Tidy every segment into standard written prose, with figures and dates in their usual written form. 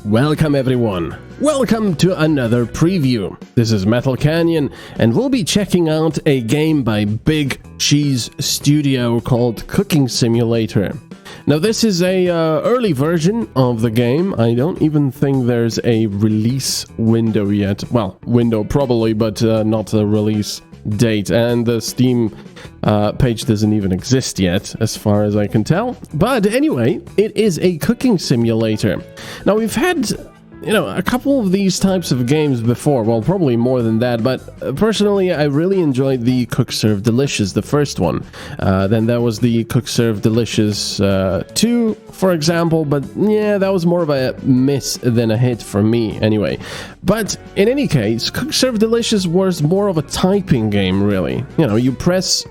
Welcome everyone, welcome to another preview. This is MetalCanyon and we'll be checking out a game by Big Cheese Studio called Cooking Simulator. Now this is a early version of the game. I don't even think there's a release window yet. Well, window probably, but not a release date, and the Steam page doesn't even exist yet as far as I can tell. But anyway, it is a cooking simulator. Now we've had a couple of these types of games before, well, probably more than that, but personally I really enjoyed the Cook Serve Delicious, the first one. Then there was the Cook Serve Delicious 2, for example, but yeah, that was more of a miss than a hit for me anyway. But in any case, Cook Serve Delicious was more of a typing game, really. You press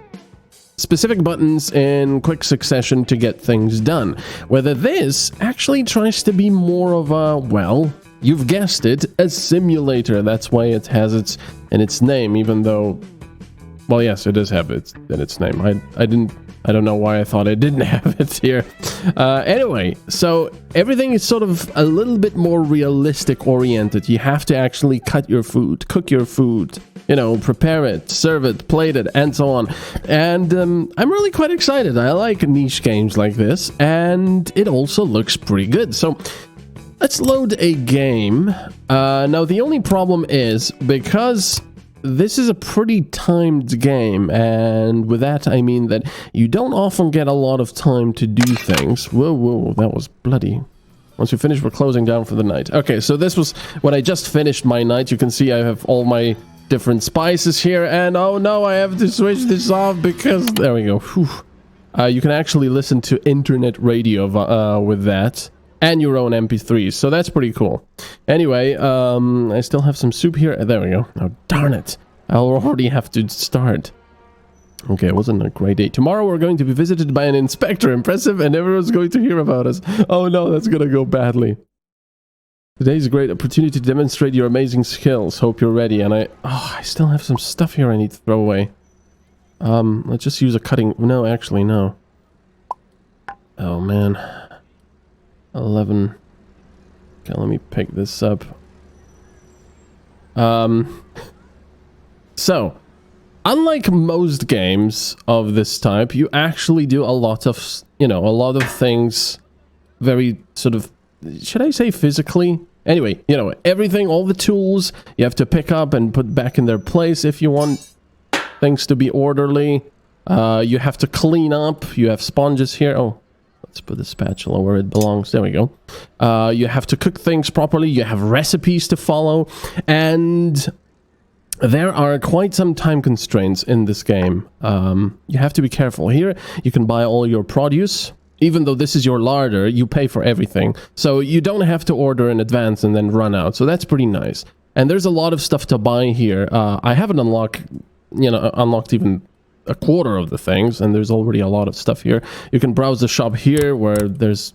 specific buttons in quick succession to get things done. Whether this actually tries to be more of a, well, you've guessed it, a simulator. That's why it has it in its name, even though, well, yes, it does have it in its name. I don't know why I thought it didn't have it here. Anyway, so everything is sort of a little bit more realistic oriented. You have to actually cut your food, cook your food, prepare it, serve it, plate it, and so on. And I'm really quite excited. I like niche games like this, and it also looks pretty good. So let's load a game. Now, the only problem is, because this is a pretty timed game, and with that I mean that you don't often get a lot of time to do things. Whoa, that was bloody. Once you finish, we're closing down for the night. Okay, so this was when I just finished my night. You can see I have all my different spices here, and oh no, I have to switch this off because there we go. Whew. You can actually listen to internet radio with that, and your own MP3s, so that's pretty cool. Anyway, I still have some soup here. There we go. Oh, darn it. I'll already have to start. Okay, it wasn't a great day. Tomorrow we're going to be visited by an inspector. Impressive, and everyone's going to hear about us. Oh no, that's gonna go badly. Today's a great opportunity to demonstrate your amazing skills. Hope you're ready. And I still have some stuff here I need to throw away. Let's just use a cutting. No, actually, no. Oh man. 11. Okay, let me pick this up. So, unlike most games of this type, you actually do a lot of, a lot of things very sort of, should I say physically? Anyway, everything, all the tools you have to pick up and put back in their place if you want things to be orderly. You have to clean up. You have sponges here. Oh, let's put the spatula where it belongs. There we go. You have to cook things properly. You have recipes to follow. And there are quite some time constraints in this game. You have to be careful. Here, you can buy all your produce. Even though this is your larder, you pay for everything. So you don't have to order in advance and then run out. So that's pretty nice. And there's a lot of stuff to buy here. I haven't unlocked even a quarter of the things, and there's already a lot of stuff here. You can browse the shop here where there's,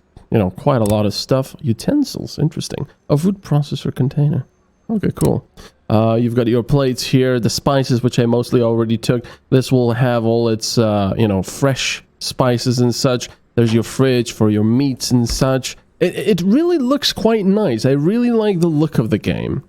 quite a lot of stuff. Utensils, interesting. A food processor container. Okay, cool. You've got your plates here, the spices, which I mostly already took. This will have all its, fresh spices and such. There's your fridge for your meats and such. It really looks quite nice. I really like the look of the game.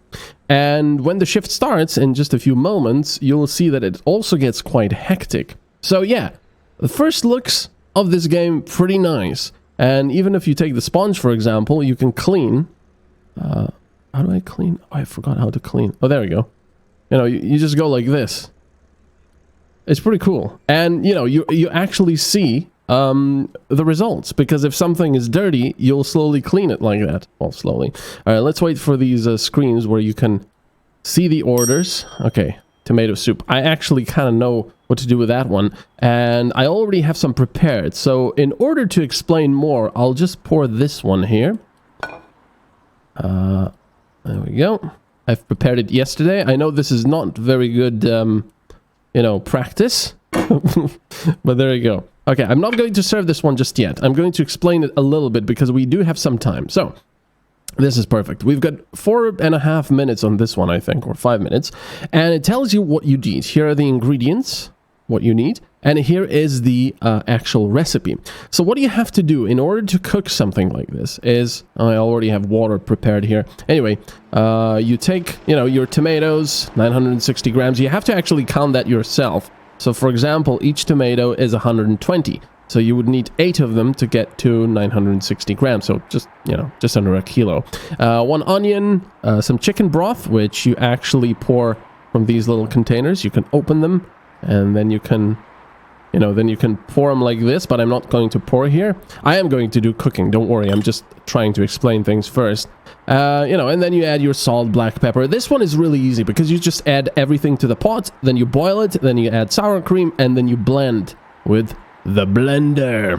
And when the shift starts in just a few moments, you'll see that it also gets quite hectic. So yeah, the first looks of this game, pretty nice. And even if you take the sponge, for example, you can clean. How do I clean? Oh, I forgot how to clean. Oh, there we go. You just go like this. It's pretty cool. And, you actually see the results, because if something is dirty, you'll slowly clean it like that. Well, slowly. All right, let's wait for these screens where you can see the orders. Okay, tomato soup. I actually kind of know what to do with that one, and I already have some prepared. So in order to explain more, I'll just pour this one here. There we go. I've prepared it yesterday. I know this is not very good, practice, but there you go. Okay, I'm not going to serve this one just yet. I'm going to explain it a little bit because we do have some time. So, this is perfect. We've got 4.5 minutes on this one, I think, or 5 minutes. And it tells you what you need. Here are the ingredients, what you need. And here is the actual recipe. So what do you have to do in order to cook something like this is, I already have water prepared here. Anyway, you take, your tomatoes, 960 grams. You have to actually count that yourself. So for example, each tomato is 120. So you would need 8 of them to get to 960 grams. So just, just under a kilo. 1 onion, some chicken broth, which you actually pour from these little containers. You can open them and then you can, then you can pour them like this, but I'm not going to pour here. I am going to do cooking. Don't worry. I'm just trying to explain things first. And then you add your salt, black pepper. This one is really easy because you just add everything to the pot, then you boil it, then you add sour cream, and then you blend with the blender.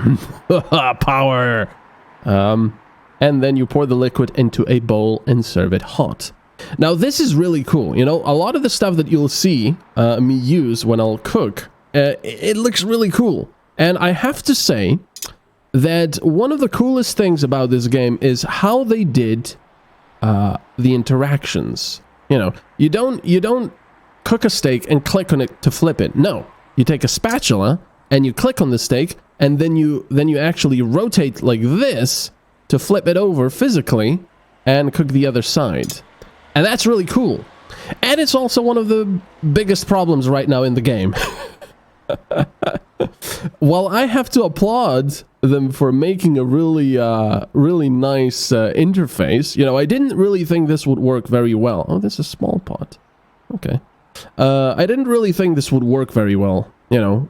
Power. And then you pour the liquid into a bowl and serve it hot. Now, this is really cool. A lot of the stuff that you'll see me use when I'll cook, it looks really cool. And I have to say that one of the coolest things about this game is how they did the interactions. You don't cook a steak and click on it to flip it. No, you take a spatula and you click on the steak, and then you actually rotate like this to flip it over physically and cook the other side. And that's really cool. And it's also one of the biggest problems right now in the game. Well, I have to applaud them for making a really nice interface. I didn't really think this would work very well. Oh, this is a small pot. Okay. I didn't really think this would work very well.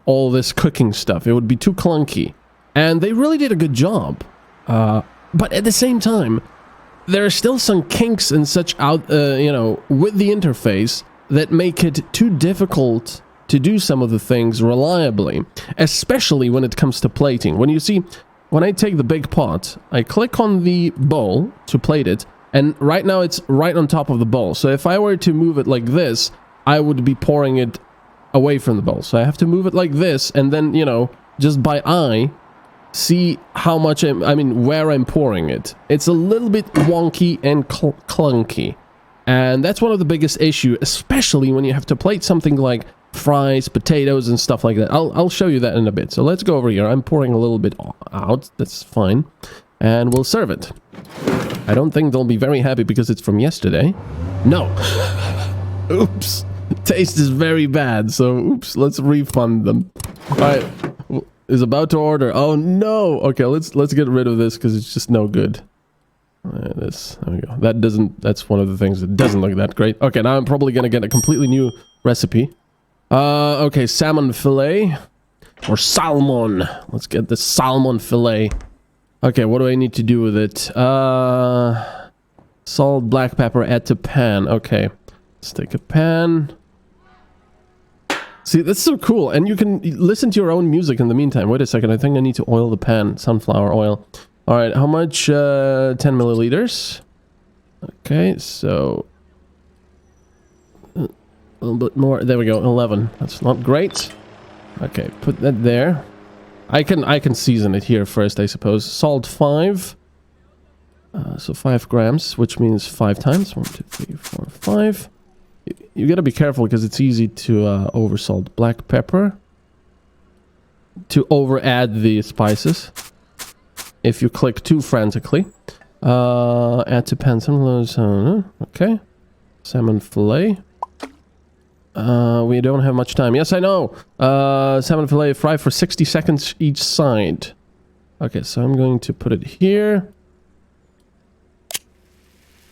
All this cooking stuff. It would be too clunky. And they really did a good job. But at the same time, there are still some kinks and such out, with the interface that make it too difficult to do some of the things reliably, especially when it comes to plating. When I take the big pot, I click on the bowl to plate it, and right now it's right on top of the bowl. So if I were to move it like this, I would be pouring it away from the bowl. So I have to move it like this, and then, just by eye, see how much where I'm pouring it. It's a little bit wonky and clunky. And that's one of the biggest issues, especially when you have to plate something like fries, potatoes, and stuff like that. I'll show you that in a bit. So let's go over here. I'm pouring a little bit out. That's fine. And we'll serve it. I don't think they'll be very happy because it's from yesterday. No. Oops. Taste is very bad. So, oops. Let's refund them. All right. Is about to order. Oh, no. Okay, let's get rid of this because it's just no good. There we go. That's one of the things that doesn't look that great. Okay, now I'm probably going to get a completely new recipe. Okay, salmon fillet or salmon. Let's get the salmon fillet. Okay, what do I need to do with it? Salt, black pepper, add to pan. Okay, let's take a pan. See, that's so cool. And you can listen to your own music in the meantime. Wait a second, I think I need to oil the pan. Sunflower oil. All right, how much? 10 milliliters. Okay, so a little bit more. There we go, 11. That's not great. Okay, put that there. I can season it here first, I suppose. Salt 5. So 5 grams, which means 5 times. 1, 2, 3, 4, 5. You gotta be careful because it's easy to oversalt. Black pepper. To over add the spices. If you click too frantically. Add to pan some of those. Okay. Salmon fillet. We don't have much time. Yes, I know. Salmon fillet fry for 60 seconds each side. Okay, so I'm going to put it here.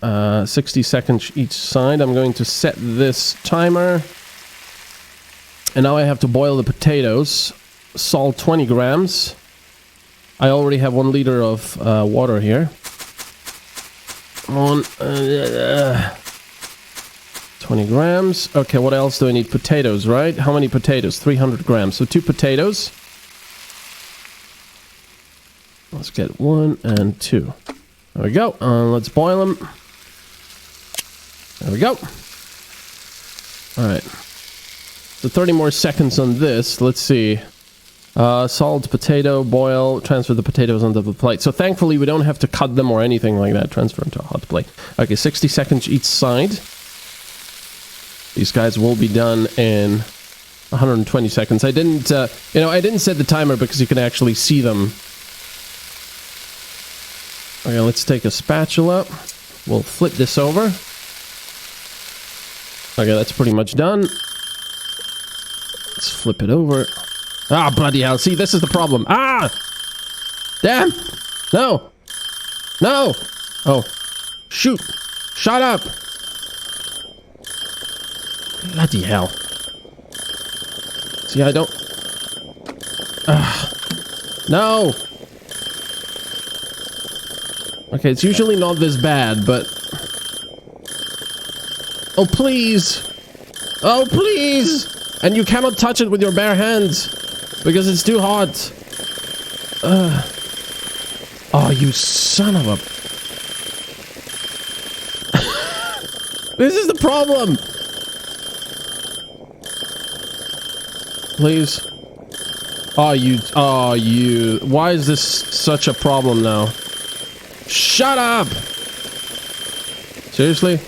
60 seconds each side. I'm going to set this timer. And now I have to boil the potatoes. Salt 20 grams. I already have 1 liter of water here. 20 grams. Okay, what else do I need? Potatoes, right? How many potatoes? 300 grams. So 2 potatoes. Let's get 1 and 2. There we go. Let's boil them. There we go. Alright. So 30 more seconds on this. Let's see. Salt, potato, boil, transfer the potatoes onto the plate. So thankfully we don't have to cut them or anything like that. Transfer them to a hot plate. Okay, 60 seconds each side. These guys will be done in 120 seconds. I didn't, you know, I didn't set the timer because you can actually see them. Okay, let's take a spatula. We'll flip this over. Okay, that's pretty much done. Let's flip it over. Ah, bloody hell. See, this is the problem. Ah! Damn! No! No! Oh. Shoot! Shut up! Bloody hell. See, I don't... No! Okay, it's usually not this bad, but... Oh, please! Oh, please! And you cannot touch it with your bare hands, because it's too hot. Oh, you son of a... This is the problem! Please. Oh, you... Why is this such a problem now? Shut up! Seriously?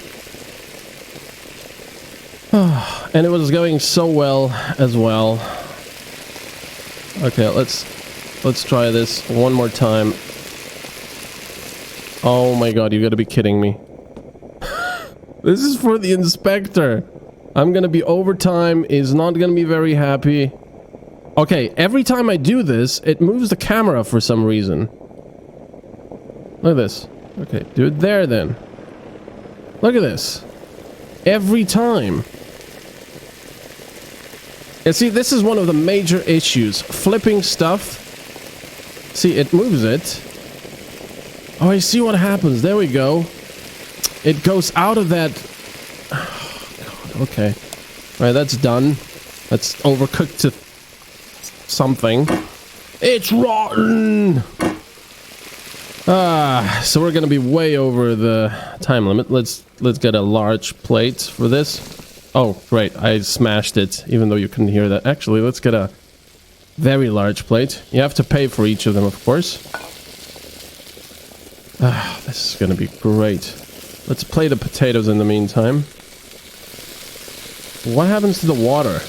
And it was going so well as well. Okay, let's try this one more time. Oh my god, you gotta be kidding me. This is for the inspector. I'm gonna be overtime. He's not gonna be very happy. Okay, every time I do this, it moves the camera for some reason. Look at this. Okay, do it there then. Look at this. Every time. Yeah, see, this is one of the major issues. Flipping stuff. See, it moves it. Oh, I see what happens. There we go. It goes out of that... Oh, God, okay. Alright, that's done. That's overcooked to something. It's rotten! So we're gonna be way over the time limit. Let's get a large plate for this. Oh, great. I smashed it, even though you couldn't hear that. Actually, let's get a very large plate. You have to pay for each of them, of course. This is gonna be great. Let's plate the potatoes in the meantime. What happens to the water?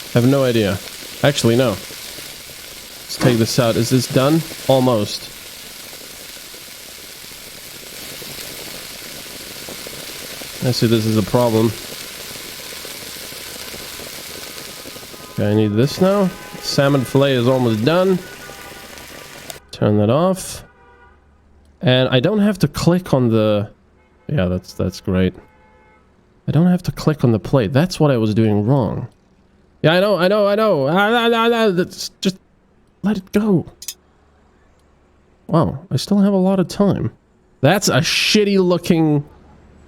I have no idea. Actually, no. Let's take this out. Is this done? Almost. I see this is a problem. Okay, I need this now. Salmon fillet is almost done. Turn that off. And I don't have to click on the... Yeah, that's great. I don't have to click on the plate. That's what I was doing wrong. Yeah, I know. That's just... Let it go. Wow, I still have a lot of time. That's a shitty looking...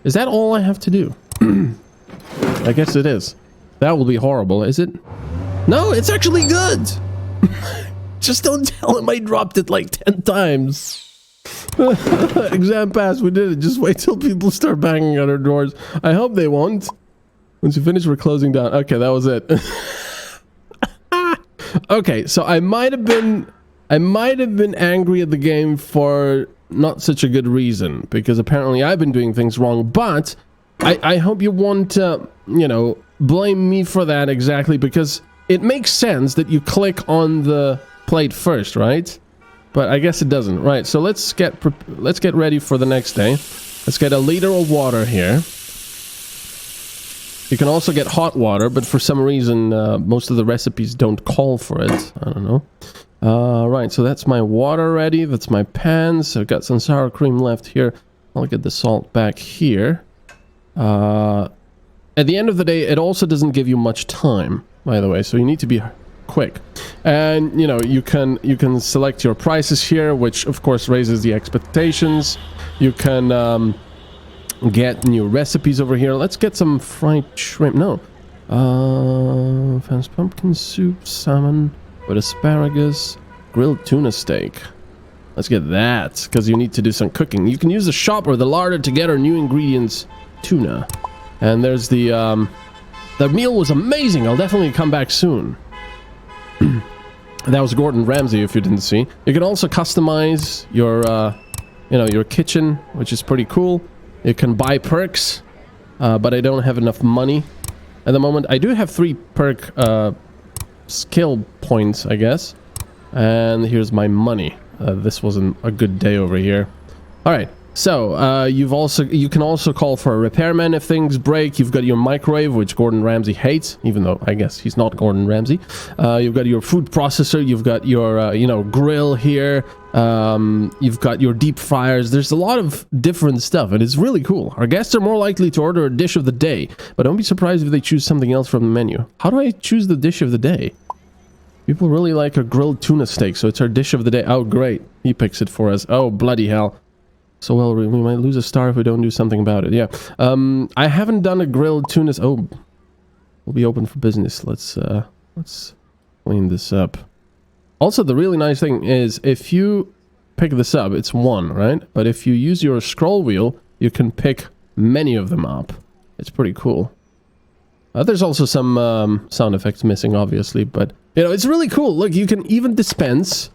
Is that all I have to do? I guess it is. That will be horrible, is it? No, it's actually good! Just don't tell him I dropped it like 10 times. Exam pass, we did it. Just wait till people start banging on our doors. I hope they won't. Once you finish, we're closing down. Okay, that was it. Okay, so I might have been angry at the game for not such a good reason, because apparently I've been doing things wrong, but I hope you won't, you know, blame me for that exactly, because it makes sense that you click on the plate first, right? But I guess it doesn't. Right, so let's get ready for the next day. Let's get a liter of water here. You can also get hot water, but for some reason, most of the recipes don't call for it. I don't know. Right, so that's my water ready. That's my pan. So I've got some sour cream left here. I'll get the salt back here. At the end of the day, it also doesn't give you much time, by the way. So you need to be quick. And, you know, you can select your prices here, which, of course, raises the expectations. You can get new recipes over here. Let's get some fried shrimp. No. Fancy pumpkin soup, salmon with asparagus, grilled tuna steak. Let's get that, because you need to do some cooking. You can use the shop or the larder to get our new ingredients, tuna. And there's the meal was amazing. I'll definitely come back soon. That was Gordon Ramsay, if you didn't see. You can also customize your, you know, your kitchen, which is pretty cool. You can buy perks, but I don't have enough money. at the moment. I do have 3 perk skill points, I guess. And here's my money. This wasn't a good day over here. Alright, so you can also call for a repairman if things break. You've got your microwave, which Gordon Ramsay hates, even though I guess he's not Gordon Ramsay. You've got your food processor, you've got your grill here, you've got your deep fryers. There's a lot of different stuff, and it's really cool. Our guests are more likely to order a dish of the day, but don't be surprised if they choose something else from the menu. How do I choose the dish of the day? People really like a grilled tuna steak, so it's our dish of the day. Oh, great. He picks it for us. Oh, bloody hell. So, well, we might lose a star if we don't do something about it. Yeah. I haven't done a grilled tuna... Oh, we'll be open for business. Let's clean this up. Also, the really nice thing is, if you pick this up, it's 1, right? But if you use your scroll wheel, you can pick many of them up. It's pretty cool. There's also some sound effects missing, obviously, but... it's really cool. Look, you can even dispense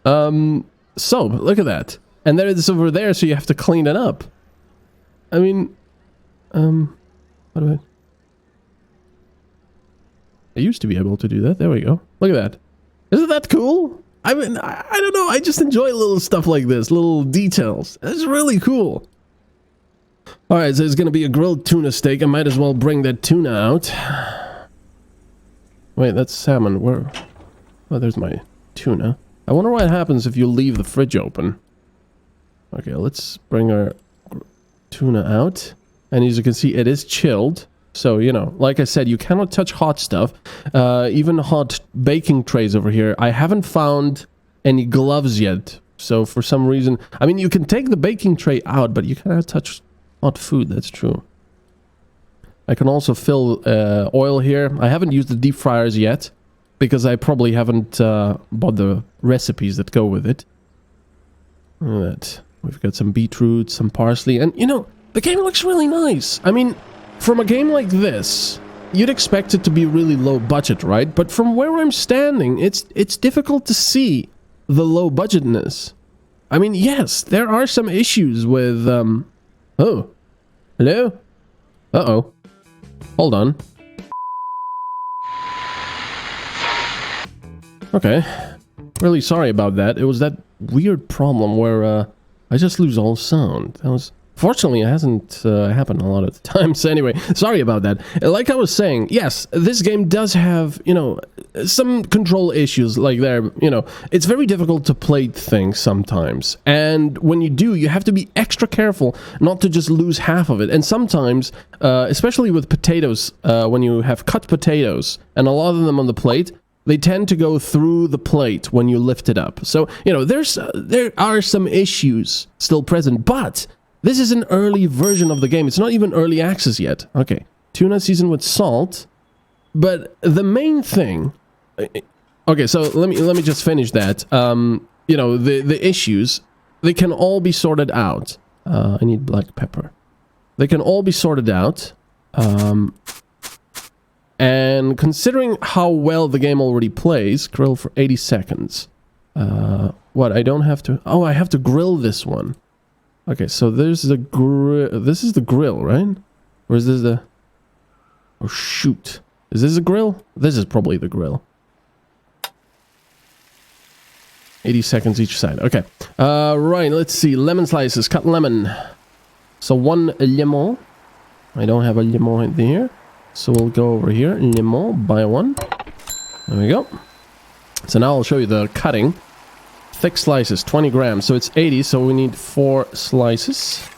soap. Look at that. And there it is over there, so you have to clean it up. I mean, how do I used to be able to do that. There we go. Look at that. Isn't that cool? I mean, I don't know. I just enjoy little stuff like this, little details. It's really cool. Alright, so it's going to be a grilled tuna steak. I might as well bring that tuna out. Wait, that's salmon. Where? Oh, there's my tuna. I wonder what happens if you leave the fridge open. Okay, let's bring our tuna out. And as you can see, it is chilled. So, like I said, you cannot touch hot stuff. Even hot baking trays over here. I haven't found any gloves yet. So, for some reason... I mean, you can take the baking tray out, but you cannot touch hot food. That's true. I can also fill oil here. I haven't used the deep fryers yet, because I probably haven't bought the recipes that go with it. Look at that. We've got some beetroot, some parsley, and the game looks really nice. I mean, from a game like this, you'd expect it to be really low budget, right? But from where I'm standing, it's difficult to see the low budgetness. I mean, yes, there are some issues with... Oh. Hello? Uh-oh. Hold on. Okay. Really sorry about that. It was that weird problem where I just lose all sound. That was... Fortunately, it hasn't happened a lot of the time. So anyway, sorry about that. Like I was saying, yes, this game does have, some control issues. Like it's very difficult to plate things sometimes. And when you do, you have to be extra careful not to just lose half of it. And sometimes, especially with potatoes, when you have cut potatoes and a lot of them on the plate, they tend to go through the plate when you lift it up. So, there are some issues still present, but... This is an early version of the game. It's not even early access yet. Okay, tuna seasoned with salt. But the main thing... Okay, so let me just finish that. The issues, they can all be sorted out. I need black pepper. They can all be sorted out. And considering how well the game already plays, grill for 80 seconds. What, I don't have to... Oh, I have to grill this one. Okay, so there's the grill. This is the grill, right? Or is this the... Oh, shoot. Is this a grill? This is probably the grill. 80 seconds each side. Okay. Right, let's see. Lemon slices. Cut lemon. So 1 lemon. I don't have a lemon in here. So we'll go over here. Lemon. Buy 1. There we go. So now I'll show you the cutting. Thick slices, 20 grams, so it's 80, so we need 4 slices.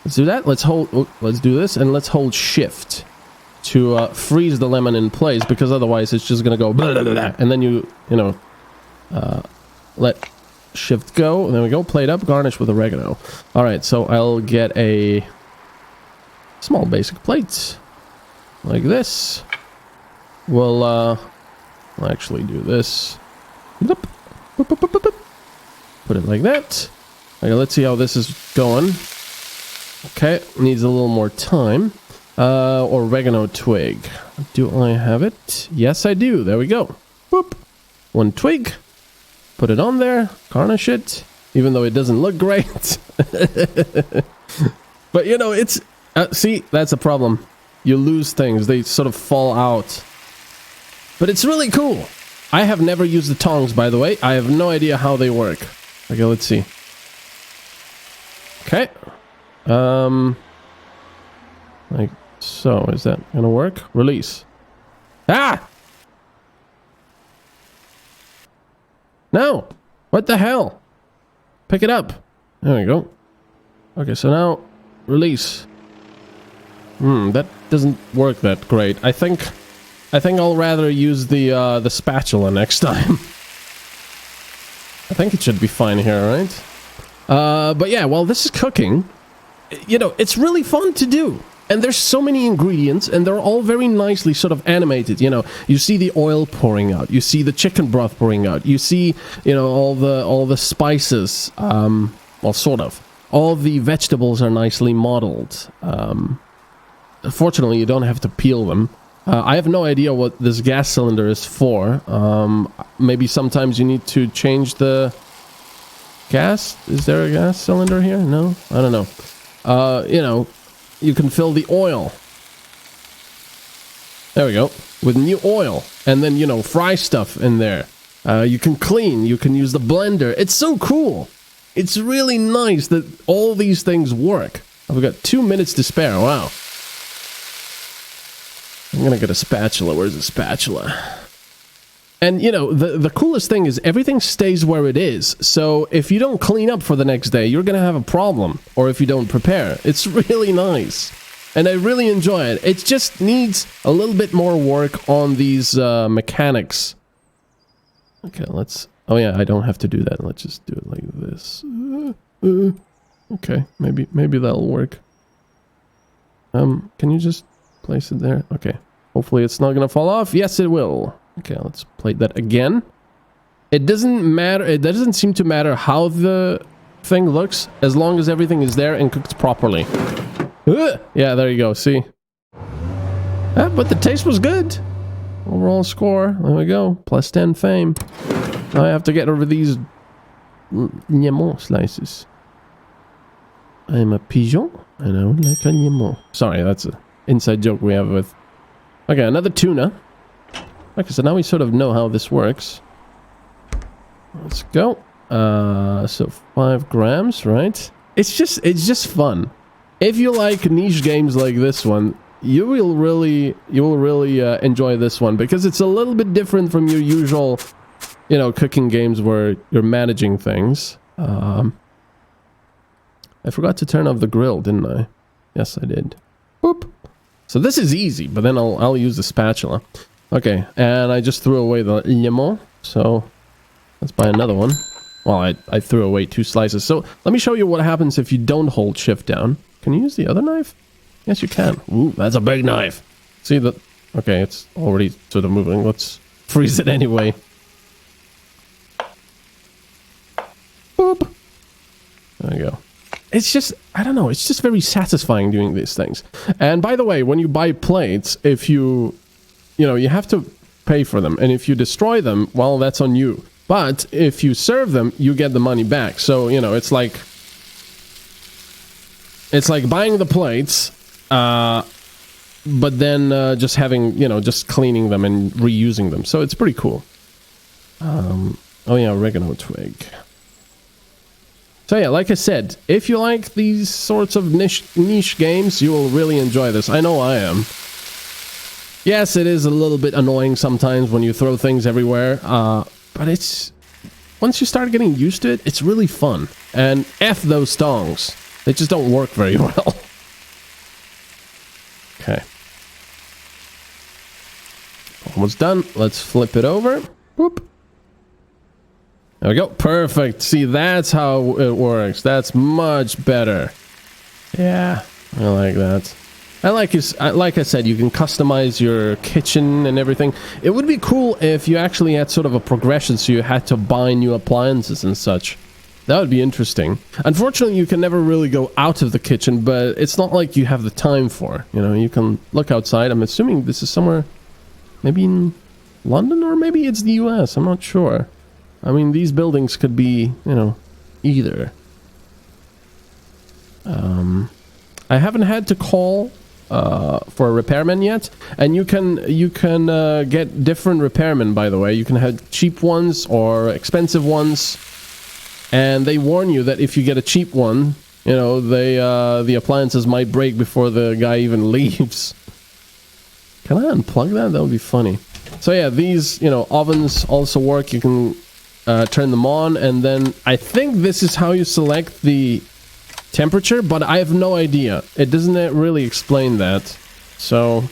Let's do that. Let's do this, and let's hold shift to freeze the lemon in place, because otherwise it's just gonna go blah, blah, blah, blah. And then let shift go. There we go. Plate up, garnish with oregano. All right, so I'll get a small basic plate like this. We'll actually do this. Put it like that. Okay, let's see how this is going. Okay, needs a little more time. Oregano twig. Do I have it? Yes, I do. There we go. Boop. 1 twig. Put it on there. Garnish it. Even though it doesn't look great. But, it's... see, that's a problem. you lose things. They sort of fall out. But it's really cool. I have never used the tongs, by the way. I have no idea how they work. Okay, let's see. Okay. Like so. Is that gonna work? Release. Ah! No! What the hell? Pick it up. There we go. Okay, so now release. That doesn't work that great. I think I'll rather use the spatula next time. I think it should be fine here, right? But yeah, while this is cooking, you know, it's really fun to do. And there's so many ingredients, and they're all very nicely sort of animated. You know, you see the oil pouring out, you see the chicken broth pouring out, you see, you know, all the spices. Well, sort of. All the vegetables are nicely modeled. Fortunately, you don't have to peel them. I have no idea what this gas cylinder is for. Maybe sometimes you need to change the gas. Is there a gas cylinder here? No? I don't know. You know, you can fill the oil. There we go. With new oil. And then, you know, fry stuff in there. You can clean. You can use the blender. It's so cool. It's really nice that all these things work. I've got 2 minutes to spare. Wow. I'm gonna get a spatula. Where's the spatula? And, you know, the coolest thing is everything stays where it is. So if you don't clean up for the next day, you're gonna have a problem. Or if you don't prepare. It's really nice. And I really enjoy it. It just needs a little bit more work on these mechanics. Okay, let's... Oh yeah, I don't have to do that. Let's just do it like this. Okay, maybe that'll work. Can you just place it there? Okay. Hopefully it's not gonna fall off. Yes, it will. Okay, let's plate that again. It doesn't matter. It doesn't seem to matter how the thing looks, as long as everything is there and cooked properly. Yeah, there you go. See? But the taste was good. Overall score. There we go. +10 fame. Now I have to get over these lemon slices. I'm a pigeon, and I would like a lemon. Sorry, that's an inside joke we have with... Okay, another tuna. Okay, so now we sort of know how this works. Let's go. So 5 grams, right? It's just fun. If you like niche games like this one, you will really enjoy this one, because it's a little bit different from your usual, you know, cooking games where you're managing things. I forgot to turn off the grill, didn't I? Yes, I did. Boop. So this is easy, but then I'll use the spatula. Okay, and I just threw away the lemon, so let's buy another one. Well, I threw away 2 slices. So let me show you what happens if you don't hold shift down. Can you use the other knife? Yes, you can. Ooh, that's a big knife. See that? Okay, it's already sort of moving. Let's freeze it anyway. Boop. There you go. It's just, I don't know, it's just very satisfying doing these things. And by the way, when you buy plates, if you know, you have to pay for them. And if you destroy them, well, that's on you. But if you serve them, you get the money back. So, you know, it's like buying the plates, but then just having, you know, just cleaning them and reusing them. So it's pretty cool. Oh yeah, oregano twig. So yeah, like I said, if you like these sorts of niche games, you will really enjoy this. I know I am. Yes, it is a little bit annoying sometimes when you throw things everywhere, but it's... Once you start getting used to it, it's really fun. And F those tongs. They just don't work very well. Okay. Almost done. Let's flip it over. Whoop. There we go. Perfect. See, that's how it works. That's much better. Yeah, I like that. Like I said, you can customize your kitchen and everything. It would be cool if you actually had sort of a progression, so you had to buy new appliances and such. That would be interesting. Unfortunately, you can never really go out of the kitchen, but it's not like you have the time for. You know, you can look outside. I'm assuming this is somewhere, maybe in London, or maybe it's the US. I'm not sure. I mean, these buildings could be, you know, either. I haven't had to call for a repairman yet, and you can get different repairmen, by the way. You can have cheap ones or expensive ones, and they warn you that if you get a cheap one, you know, the appliances might break before the guy even leaves. Can I unplug that? That would be funny. So yeah, these, you know, ovens also work. You can turn them on, and then I think this is how you select the temperature, but I have no idea. It doesn't really explain that. So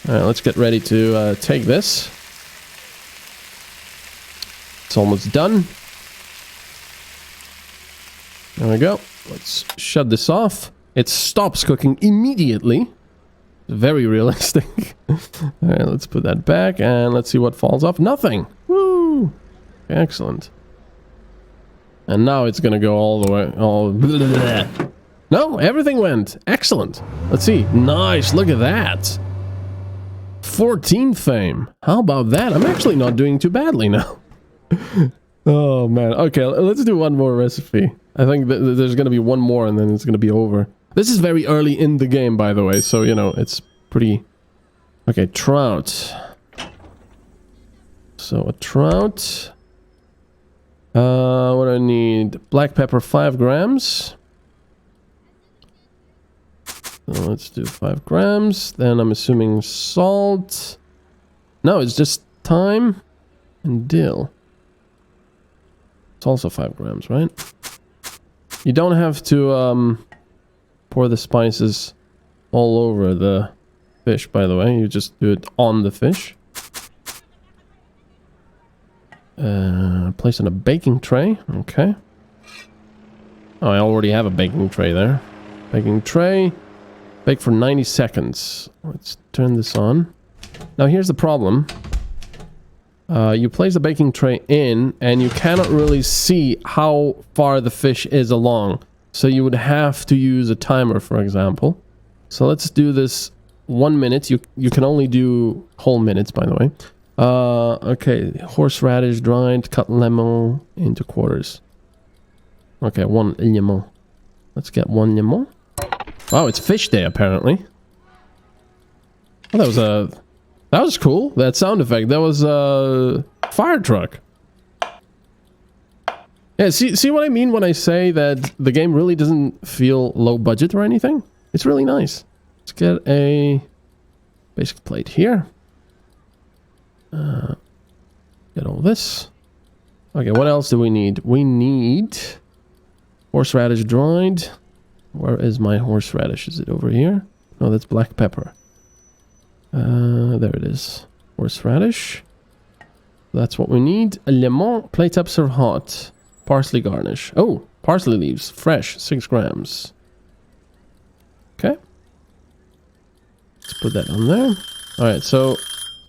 let's get ready to take this. It's almost done. There we go. Let's shut this off. It stops cooking immediately. Very realistic. Alright, let's put that back and let's see what falls off. Nothing. Woo! Excellent. And now it's gonna go all the way. No, everything went. Excellent. Let's see. Nice. Look at that. 14 fame. How about that? I'm actually not doing too badly now. Oh man. Okay, let's do one more recipe. I think there's gonna be one more and then it's gonna be over. This is very early in the game, by the way, so, you know, it's pretty... Okay, trout. So, a trout. What do I need? Black pepper, 5 grams. So let's do 5 grams. Then I'm assuming salt. No, it's just thyme and dill. It's also 5 grams, right? You don't have to... pour the spices all over the fish, by the way. You just do it on the fish. Place on a baking tray. Okay. Oh, I already have a baking tray there. Baking tray. Bake for 90 seconds. Let's turn this on. Now, here's the problem. You place the baking tray in, and you cannot really see how far the fish is along. So you would have to use a timer, for example. So let's do this 1 minute. You can only do whole minutes, by the way. Okay, horseradish dried, cut lemon into quarters. Okay, 1 lemon. Let's get 1 lemon. Wow, it's fish day apparently. Oh, that was cool. That sound effect. That was a fire truck. Yeah, see what I mean when I say that the game really doesn't feel low budget or anything? It's really nice. Let's get a basic plate here. Get all this. Okay, what else do we need? We need horseradish dried. Where is my horseradish? Is it over here? No, that's black pepper. There it is. Horseradish. That's what we need. A lemon. Plate up, serve hot. Parsley garnish. Oh, parsley leaves. Fresh. 6 grams. Okay. Let's put that on there. Alright, so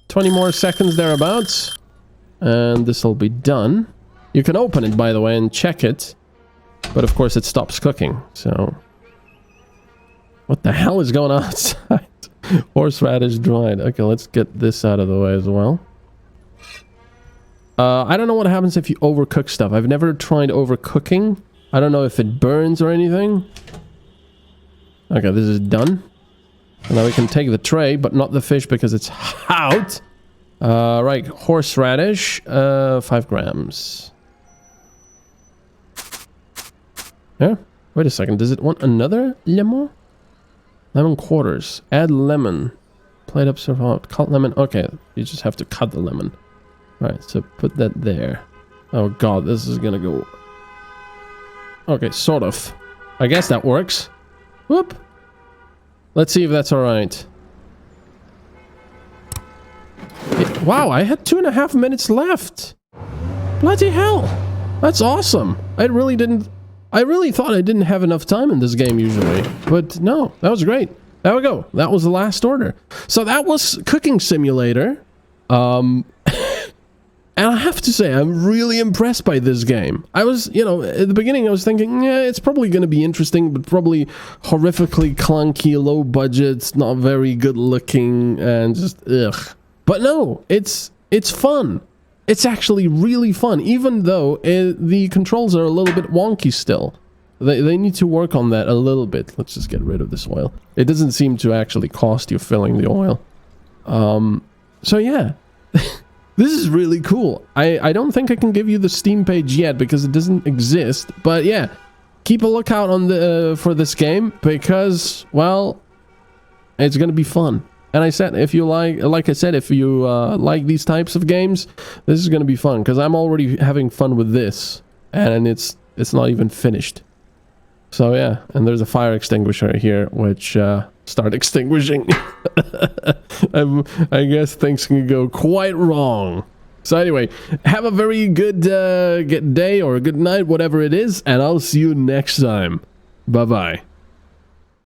20 more seconds thereabouts. And this will be done. You can open it, by the way, and check it. But of course it stops cooking. So... what the hell is going on outside? Horseradish dried. Okay, let's get this out of the way as well. I don't know what happens if you overcook stuff. I've never tried overcooking. I don't know if it burns or anything. Okay, this is done. And now we can take the tray, but not the fish because it's out. Right, horseradish, 5 grams. Yeah, wait a second. Does it want another lemon? Lemon quarters. Add lemon. Plate up, serve hot. Cut lemon. Okay, you just have to cut the lemon. Right, so put that there. Oh god, this is gonna go... okay, sort of. I guess that works. Whoop. Let's see if that's alright. Wow, I had 2.5 minutes left. Bloody hell. That's awesome. I really thought I didn't have enough time in this game usually. But no, that was great. There we go. That was the last order. So that was Cooking Simulator. And I have to say, I'm really impressed by this game. I was, you know, at the beginning I was thinking, yeah, it's probably going to be interesting, but probably horrifically clunky, low budget, not very good looking, and just, ugh. But no, it's fun. It's actually really fun, even though the controls are a little bit wonky still. they need to work on that a little bit. Let's just get rid of this oil. It doesn't seem to actually cost you filling the oil. So yeah, this is really cool. I don't think I can give you the Steam page yet because it doesn't exist. But yeah, keep a lookout on the for this game because, well, it's gonna be fun. And I said, if you like I said, if you like these types of games, this is gonna be fun because I'm already having fun with this, and it's not even finished. So yeah, and there's a fire extinguisher here, which start extinguishing. I guess things can go quite wrong. So anyway, have a very good day or a good night, whatever it is, and I'll see you next time. Bye bye.